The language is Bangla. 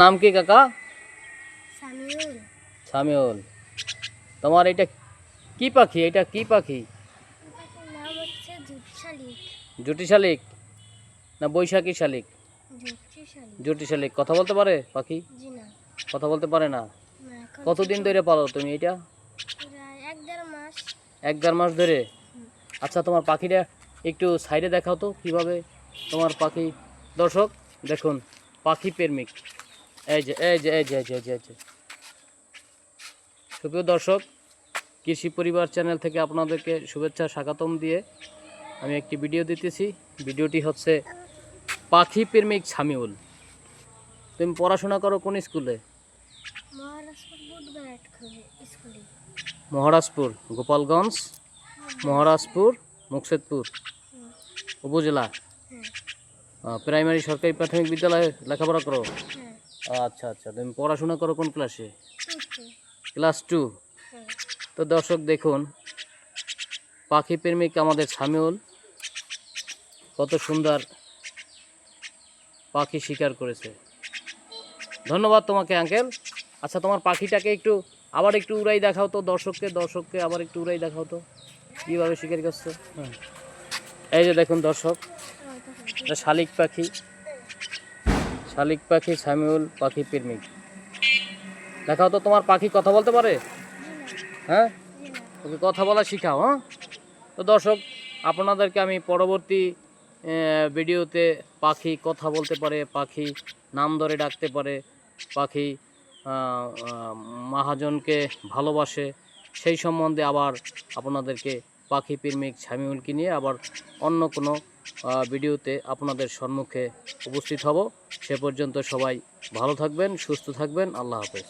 নাম কি কাকা? সামিউল। সামিউল। তোমার এটা কি পাখি? এটা কি পাখি? নাম হচ্ছে জুটি শালিক। জুটি শালিক না বৈশাখী শালিক? জুটি শালিক। জুটি শালিক কথা বলতে পারে পাখি? জি না। কথা বলতে পারে না? না, এখন কতদিন ধরে পালো তুমি এটা? প্রায় 1-1.5 মাস। 1-1.5 মাস ধরে। আচ্ছা, তোমার পাখিটা একটু সাইডে দেখাও তো কিভাবে তোমার পাখি। দর্শক দেখুন, পাখি প্রেমিক। এই যে এই যে এই যে এই যে এই যে এই যে। সুপ্রিয় দর্শক, কৃষি পরিবার চ্যানেল থেকে আপনাদেরকে শুভেচ্ছা স্বাগতম দিয়ে আমি একটি ভিডিও দিতেছি। ভিডিওটি হচ্ছে পাখি প্রেমিক সামিউল। তুমি পড়াশোনা করো কোন স্কুলে? মহারাষ্ট্র বুধবারহাট স্কুলে। মহারাজপুর, গোপালগঞ্জ, মহারাজপুর, মুকসেদপুর উপজেলা প্রাইমারি সরকারি প্রাথমিক বিদ্যালয়ে লেখাপড়া করো। আচ্ছা আচ্ছা, তুমি পড়াশোনা করো কোন ক্লাসে? ক্লাস 2। তো দর্শক দেখুন, পাখি প্রেমিক আমাদের সামিউল কত সুন্দর পাখি শিকার করেছে। ধন্যবাদ তোমাকে আঙ্কেল। আচ্ছা, তোমার পাখিটাকে আবার একটু উড়াই দেখাও তো দর্শককে আবার একটু উড়াই দেখাও তো কীভাবে শিকার করছে। এই যে দেখুন দর্শক, এটা শালিক পাখি সামিউল পাখি প্রেমিক। দেখাও তো তোমার পাখি কথা বলতে পারে? হ্যাঁ, ওকে কথা বলা শিখাও। হ্যাঁ, তো দর্শক আপনাদেরকে আমি পরবর্তী ভিডিওতে পাখি কথা বলতে পারে, পাখি নাম ধরে ডাকতে পারে, পাখি মহাজনকে ভালোবাসে, সেই সম্বন্ধে আবার আপনাদেরকে পাখি প্রেমিক সামিউলকে নিয়ে আবার অন্য কোনো ভিডিওতে আপনাদের সম্মুখে উপস্থিত হব। সে পর্যন্ত সবাই ভালো থাকবেন, সুস্থ থাকবেন। আল্লাহ হাফেজ।